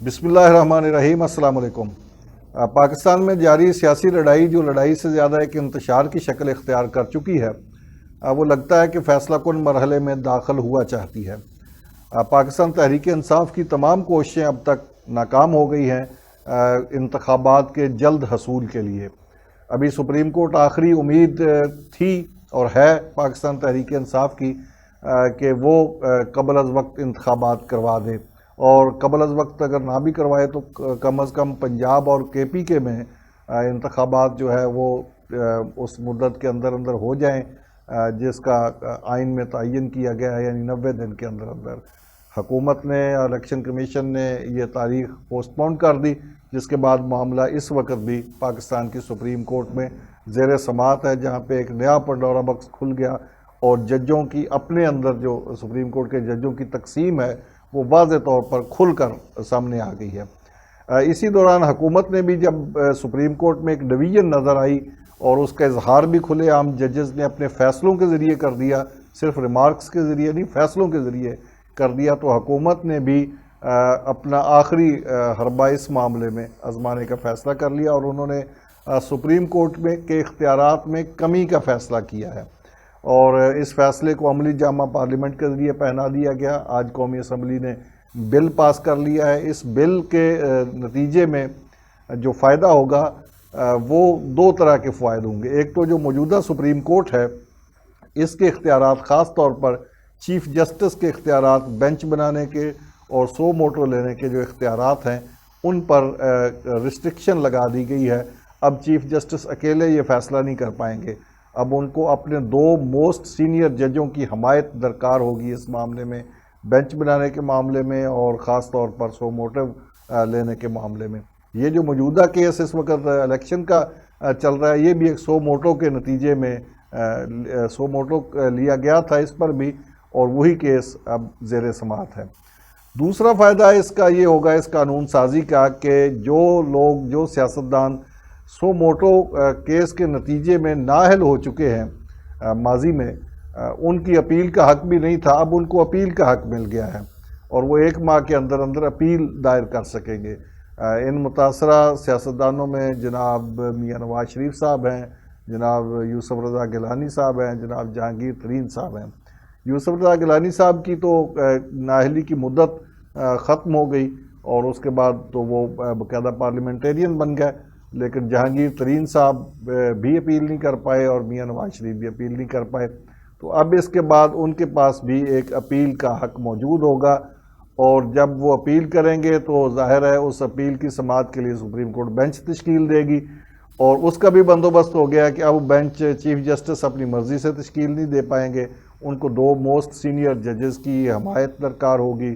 बिस्मिल्लाहिर्रहमानिर्रहीम। अस्सलाम वालेकुम। पाकिस्तान में जारी सियासी लड़ाई जो लड़ाई से ज़्यादा एक इंतशार की शक्ल इख्तियार कर चुकी है, वो लगता है कि फ़ैसला कुन मरहले में दाखिल हुआ चाहती है। पाकिस्तान तहरीक इंसाफ की तमाम कोशिशें अब तक नाकाम हो गई हैं इंतखाबात के जल्द हसूल के लिए। अभी सुप्रीम कोर्ट आखिरी उम्मीद थी और है पाकिस्तान तहरीक इंसाफ की कि वो कबल अज़ वक्त इंतखाबात करवा दे, और कबल अज़ वक्त अगर ना भी करवाए तो कम अज़ कम पंजाब और KPK में इंतखाबात जो है वो उस मुद्दत के अंदर अंदर हो जाएं जिसका आइन में तयन किया गया है, यानी 90 दिन के अंदर अंदर। हुकूमत ने, इलेक्शन कमीशन ने ये तारीख पोस्टपोन कर दी, जिसके बाद मामला इस वक्त भी पाकिस्तान की सुप्रीम कोर्ट में ज़ेर समाअत है, जहाँ पे एक नया पंडोरा बॉक्स खुल गया और जजों की अपने अंदर जो सुप्रीम कोर्ट के जजों की तकसीम है वो वाज़े तौर पर खुलकर सामने आ गई है। इसी दौरान हुकूमत ने भी जब सुप्रीम कोर्ट में एक डिवीज़न नज़र आई और उसका इजहार भी खुले आम जजेस ने अपने फ़ैसलों के ज़रिए कर दिया, सिर्फ रिमार्क्स के ज़रिए नहीं, फ़ैसलों के ज़रिए कर दिया, तो हुकूमत ने भी अपना आखिरी हरबा इस मामले में आजमाने का फ़ैसला कर लिया और उन्होंने सुप्रीम कोर्ट में के इख्तियारात में कमी का फ़ैसला किया है और इस फैसले को अमली जामा पार्लियामेंट के ज़रिए पहना दिया गया। आज कौमी असम्बली ने बिल पास कर लिया है। इस बिल के नतीजे में जो फ़ायदा होगा वो दो तरह के फ़ायदे होंगे। एक तो जो मौजूदा सुप्रीम कोर्ट है इसके इख्तियारात ख़ास तौर पर चीफ़ जस्टिस के इख्तियारात बेंच बनाने के और सो मोटो लेने के जो इख्तियारात हैं उन पर रिस्ट्रिक्शन लगा दी गई है। अब चीफ़ जस्टिस अकेले ये फ़ैसला नहीं कर पाएंगे, अब उनको अपने दो मोस्ट सीनियर जजों की हमायत दरकार होगी इस मामले में, बेंच बनाने के मामले में और ख़ास तौर पर सो मोटिव लेने के मामले में। ये जो मौजूदा केस इस वक्त इलेक्शन का चल रहा है, ये भी एक सो मोटो के नतीजे में सो मोटो लिया गया था इस पर भी, और वही केस अब ज़ेर समाअत है। दूसरा फ़ायदा इसका ये होगा इस कानून साजी का कि जो लोग, जो सियासतदान सो मोटो केस के नतीजे में नाअहल हो चुके हैं माजी में, उनकी अपील का हक़ भी नहीं था, अब उनको अपील का हक़ मिल गया है और वो 1 माह के अंदर अंदर अपील दायर कर सकेंगे। इन मुतासरा सियासतदानों में जनाब मियाँ नवाज शरीफ साहब हैं, जनाब यूसुफ रज़ा गिलानी साहब हैं, जनाब जहांगीर तरीन साहब हैं। यूसुफ रज़ा गिलानी साहब की तो नाअहली की मुद्दत ख़त्म हो गई और उसके बाद तो वो बाकायदा पार्लियामेंटेरियन बन गए, लेकिन जहांगीर तरीन साहब भी अपील नहीं कर पाए और मियाँ नवाज शरीफ भी अपील नहीं कर पाए। तो अब इसके बाद उनके पास भी एक अपील का हक़ मौजूद होगा और जब वो अपील करेंगे तो जाहिर है उस अपील की समाअत के लिए सुप्रीम कोर्ट बेंच तश्कील देगी और उसका भी बंदोबस्त हो गया कि अब बेंच चीफ जस्टिस अपनी मर्ज़ी से तश्कील नहीं दे पाएंगे, उनको दो मोस्ट सीनियर जजेस की हमायत दरकार होगी।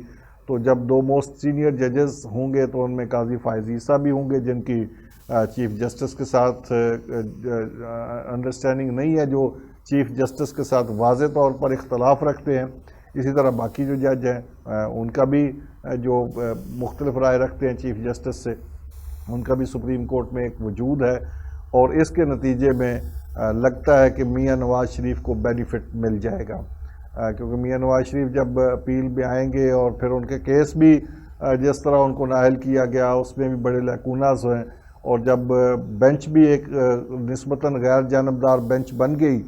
तो जब दो मोस्ट सीनियर जजेस होंगे तो उनमें काजी फ़ाइज़ ईसा भी होंगे जिनकी चीफ जस्टिस के साथ अंडरस्टैंडिंग नहीं है, जो चीफ जस्टिस के साथ वाज़े तौर पर इख्तलाफ रखते हैं। इसी तरह बाकी जो जज हैं उनका भी जो मुख्तलिफ राय रखते हैं चीफ जस्टिस से, उनका भी सुप्रीम कोर्ट में एक वजूद है और इसके नतीजे में लगता है कि मियाँ नवाज शरीफ को बेनिफिट मिल जाएगा, क्योंकि मियाँ नवाज शरीफ जब अपील में आएंगे और फिर उनके केस भी जिस तरह उनको नाअहल किया गया उसमें भी बड़े लैकूनास हैं और जब बेंच भी एक निस्बतन गैर जानबदार बेंच बन गई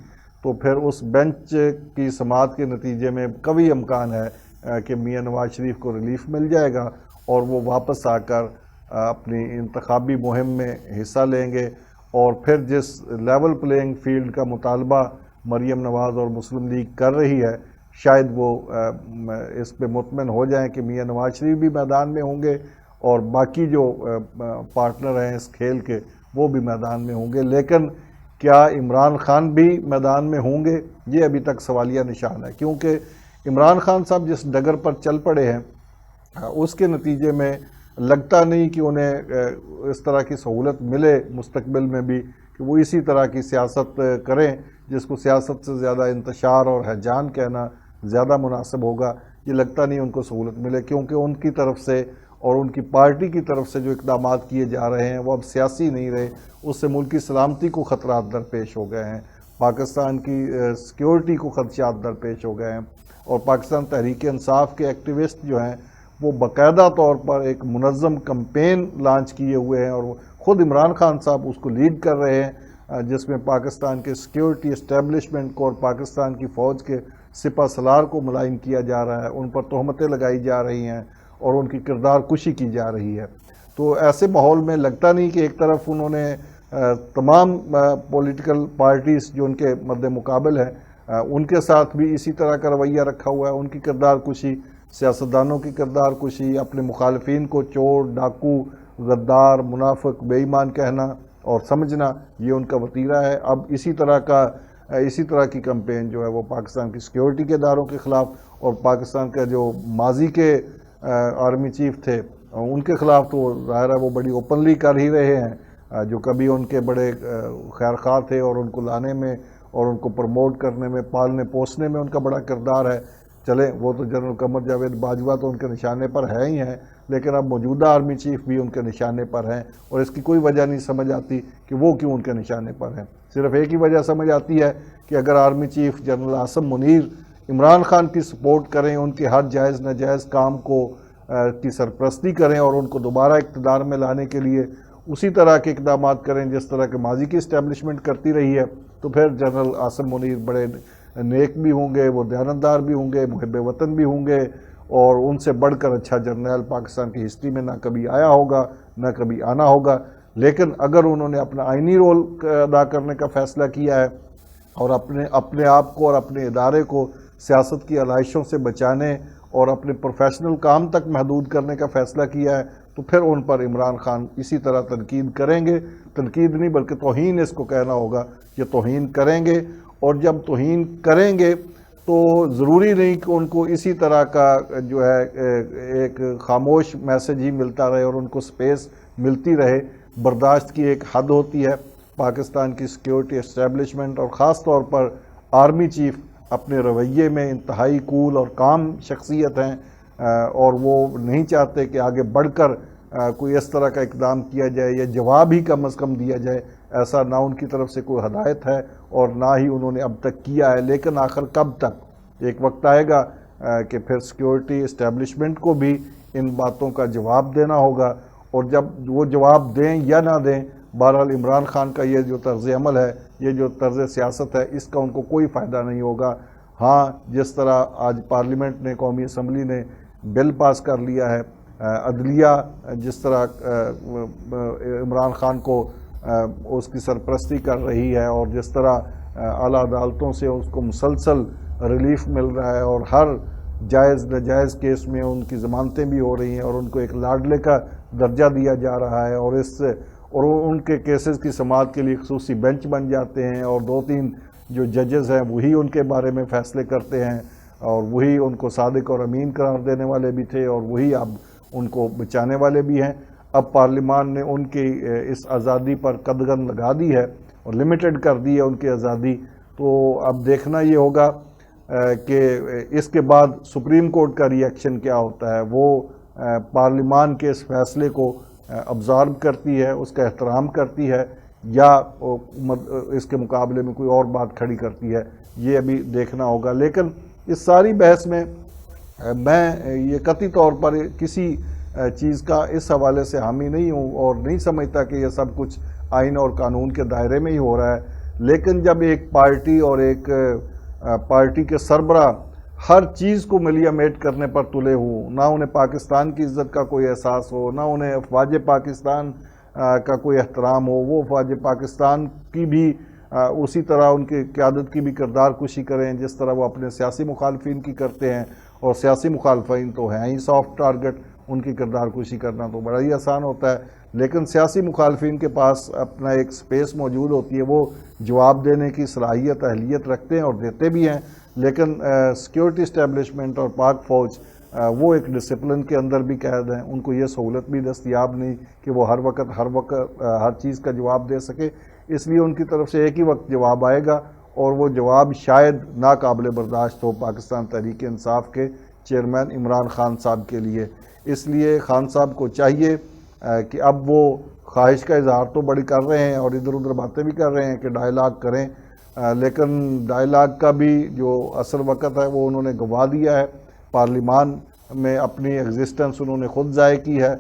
तो फिर उस बेंच की समाअत के नतीजे में कभी इम्कान है कि मियाँ नवाज शरीफ को रिलीफ मिल जाएगा और वो वापस आकर अपनी इंतखाबी मुहिम में हिस्सा लेंगे और फिर जिस लेवल प्लेइंग फील्ड का मुतालबा मरीम नवाज़ और मुस्लिम लीग कर रही है, शायद वो इस पे मुतमिन हो जाएं कि मियाँ नवाज शरीफ भी मैदान में होंगे और बाकी जो पार्टनर हैं इस खेल के वो भी मैदान में होंगे। लेकिन क्या इमरान खान भी मैदान में होंगे, ये अभी तक सवालिया निशान है, क्योंकि इमरान खान साहब जिस डगर पर चल पड़े हैं उसके नतीजे में लगता नहीं कि उन्हें इस तरह की सहूलत मिले मुस्तकबिल में भी कि वो इसी तरह की सियासत करें जिसको सियासत से ज़्यादा इंतशार और हैजान कहना ज़्यादा मुनासिब होगा। ये लगता नहीं उनको सहूलत मिले, क्योंकि उनकी तरफ से और उनकी पार्टी की तरफ से जो इक़दाम किए जा रहे हैं वो अब सियासी नहीं रहे, उससे मुल्क की सलामती को ख़तरात दरपेश हो गए हैं, पाकिस्तान की सिक्योरिटी को खदशात दरपेश हो गए हैं और पाकिस्तान तहरीक इंसाफ के एक्टिविस्ट जो हैं वो बाकायदा तौर पर एक मुनज़्ज़म कैंपेन लॉन्च किए हुए हैं और ख़ुद इमरान खान साहब उसको लीड कर रहे हैं, जिसमें पाकिस्तान के सिक्योरिटी इस्टेब्लिशमेंट को और पाकिस्तान की फ़ौज के सिपा सलार को मुलायम किया जा रहा है, उन पर तोहमतें लगाई जा रही हैं और उनकी किरदार कुशी की जा रही है। तो ऐसे माहौल में लगता नहीं कि एक तरफ उन्होंने तमाम पॉलिटिकल पार्टीज़ जो उनके मद्दे मुकाबल हैं उनके साथ भी इसी तरह का रवैया रखा हुआ है, उनकी किरदार कुशी, सियासतदानों की किरदार कुशी, अपने मुखालफिन को चोर, डाकू, गद्दार, मुनाफिक, बेईमान कहना और समझना, ये उनका वतीरा है। अब इसी तरह की कैंपेन जो है वो पाकिस्तान की सिक्योरिटी के इदारों के ख़िलाफ़ और पाकिस्तान का जो माजी के आर्मी चीफ थे उनके ख़िलाफ़ तो ज़ाहिर है वो बड़ी ओपनली कर ही रहे हैं, जो कभी उनके बड़े खैर खा थे और उनको लाने में और उनको प्रमोट करने में, पालने पोसने में उनका बड़ा किरदार है। चले वो तो जनरल कमर जावेद बाजवा तो उनके निशाने पर है ही हैं, लेकिन अब मौजूदा आर्मी चीफ भी उनके निशाने पर हैं और इसकी कोई वजह नहीं समझ आती कि वो क्यों उनके निशाने पर हैं। सिर्फ एक ही वजह समझ आती है कि अगर army chief general Asim Munir Imran Khan की सपोर्ट करें, उनके हर जायज़ नाजायज़ काम को की सरपरस्ती करें और उनको दोबारा इक़्तिदार में लाने के लिए उसी तरह के इक़दाम करें जिस तरह के माजी की इस्टेब्लिशमेंट करती रही है, तो फिर जनरल आसिम मुनीर बड़े नेक भी होंगे, वो दयानतदार भी होंगे, मुहिब वतन भी होंगे और उनसे बढ़कर अच्छा जर्नल पाकिस्तान की हिस्ट्री में ना कभी आया होगा ना कभी आना होगा। लेकिन अगर उन्होंने अपना आइनी रोल अदा करने का फ़ैसला किया है और अपने आप को और अपने इदारे को सियासत की आलाइशों से बचाने और अपने प्रोफेशनल काम तक महदूद करने का फ़ैसला किया है, तो फिर उन पर इमरान खान इसी तरह तनकीद करेंगे। तनकीद नहीं बल्कि तौहीन इसको कहना होगा, ये तौहीन करेंगे और जब तौहीन करेंगे तो ज़रूरी नहीं कि उनको इसी तरह का जो है एक खामोश मैसेज ही मिलता रहे और उनको स्पेस मिलती रहे। बर्दाश्त की एक हद होती है। पाकिस्तान की सिक्योरिटी इस्टेब्लिशमेंट और ख़ास तौर पर आर्मी चीफ अपने रवैये में इंतहाई कूल और काम शख्सियत हैं और वो नहीं चाहते कि आगे बढ़कर कोई इस तरह का इक़दाम किया जाए या जवाब ही कम अज़ कम दिया जाए। ऐसा ना उनकी तरफ से कोई हदायत है और ना ही उन्होंने अब तक किया है। लेकिन आखिर कब तक? एक वक्त आएगा कि फिर सिक्योरिटी इस्टेब्लिशमेंट को भी इन बातों का जवाब देना होगा और जब वो जवाब दें या ना दें, बहरहाल इमरान खान का ये जो तर्ज़ अमल है, ये जो तर्ज़ सियासत है, इसका उनको कोई फ़ायदा नहीं होगा। हाँ, जिस तरह आज पार्लियामेंट ने, कौमी असम्बली ने बिल पास कर लिया है, अदलिया जिस तरह इमरान खान को उसकी सरपरस्ती कर रही है और जिस तरह आला अदालतों से उसको मुसलसल रिलीफ मिल रहा है और हर जायज़ नाजायज़ केस में उनकी ज़मानतें भी हो रही हैं और उनको एक लाडले का दर्जा दिया जा रहा है और उनके केसेस की समाअत के लिए ख़ुसूसी बेंच बन जाते हैं और 2-3 जो जजेस हैं वही उनके बारे में फ़ैसले करते हैं और वही उनको सादिक और अमीन करार देने वाले भी थे और वही अब उनको बचाने वाले भी हैं। अब पार्लियामान ने उनकी इस आज़ादी पर कदगन लगा दी है और लिमिटेड कर दी है उनकी आज़ादी। तो अब देखना ये होगा कि इसके बाद सुप्रीम कोर्ट का रिएक्शन क्या होता है। वो पार्लियामान के इस फैसले को ऑब्ज़र्व करती है, उसका एहतराम करती है या इसके मुकाबले में कोई और बात खड़ी करती है, ये अभी देखना होगा। लेकिन इस सारी बहस में मैं ये कतई तौर पर किसी चीज़ का इस हवाले से हामी नहीं हूँ और नहीं समझता कि यह सब कुछ आइन और कानून के दायरे में ही हो रहा है। लेकिन जब एक पार्टी और एक पार्टी के सरबरा हर चीज़ को मिलियामेट करने पर तुले हों, ना उन्हें पाकिस्तान की इज़्ज़त का कोई एहसास हो, ना उन्हें अफवाज पाकिस्तान का कोई एहतराम हो, वो अफवाज पाकिस्तान की भी उसी तरह उनकी क़यादत की भी किरदार कुशी करें जिस तरह वो अपने सियासी मुखालफिन की करते हैं। और सियासी मुखालफिन तो हैं ही सॉफ्ट टारगेट, उनकी किरदार कुशी करना तो बड़ा ही आसान होता है। लेकिन सियासी मुखालफिन के पास अपना एक स्पेस मौजूद होती है, वो जवाब देने की सलाहियत अहलियत रखते हैं और देते भी हैं। लेकिन सिक्योरिटी इस्टेब्लिशमेंट और पाक फ़ौज वो एक डिसिप्लिन के अंदर भी कैद हैं, उनको ये सहूलत भी दस्तयाब नहीं कि वो हर वक्त हर चीज़ का जवाब दे सके। इसलिए उनकी तरफ से एक ही वक्त जवाब आएगा और वो जवाब शायद नाकाबिल बर्दाश्त हो पाकिस्तान तहरीक इंसाफ के चेयरमैन इमरान खान साहब के लिए। इसलिए खान साहब को चाहिए कि अब वो ख्वाहिश का इजहार तो बड़ी कर रहे हैं और इधर उधर बातें भी कर रहे हैं कि डायलाग करें, लेकिन डायलाग का भी जो असल वक़्त है वो उन्होंने गंवा दिया है। पार्लियामान में अपनी एग्जिस्टेंस उन्होंने खुद ज़ाय की है,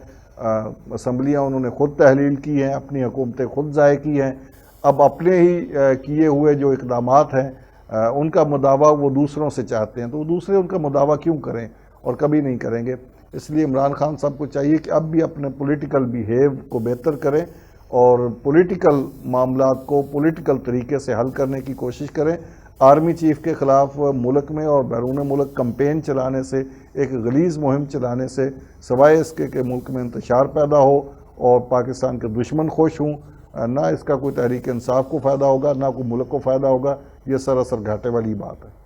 असम्बलियाँ उन्होंने खुद तहलील की हैं, अपनी हुकूमतें खुद ज़ाय की हैं। अब अपने ही किए हुए जो इक़दामात हैं उनका मुदावा वो दूसरों से चाहते हैं, तो वो दूसरे उनका मुदावा क्यों करें, और कभी नहीं करेंगे। इसलिए इमरान खान साहब को चाहिए कि अब भी अपने पॉलिटिकल बिहेव को बेहतर करें और पॉलिटिकल मामलात को पॉलिटिकल तरीके से हल करने की कोशिश करें। आर्मी चीफ के ख़िलाफ़ मुल्क में और बैरून मुल्क कैंपेन चलाने से, एक गलीज़ मुहिम चलाने से, सवाए इसके कि मुल्क में इंतशार पैदा हो और पाकिस्तान के दुश्मन खुश हों, ना इसका कोई तहरीक इंसाफ को फ़ायदा होगा, ना कोई मुल्क को फ़ायदा होगा। ये सरासर घाटे वाली बात है।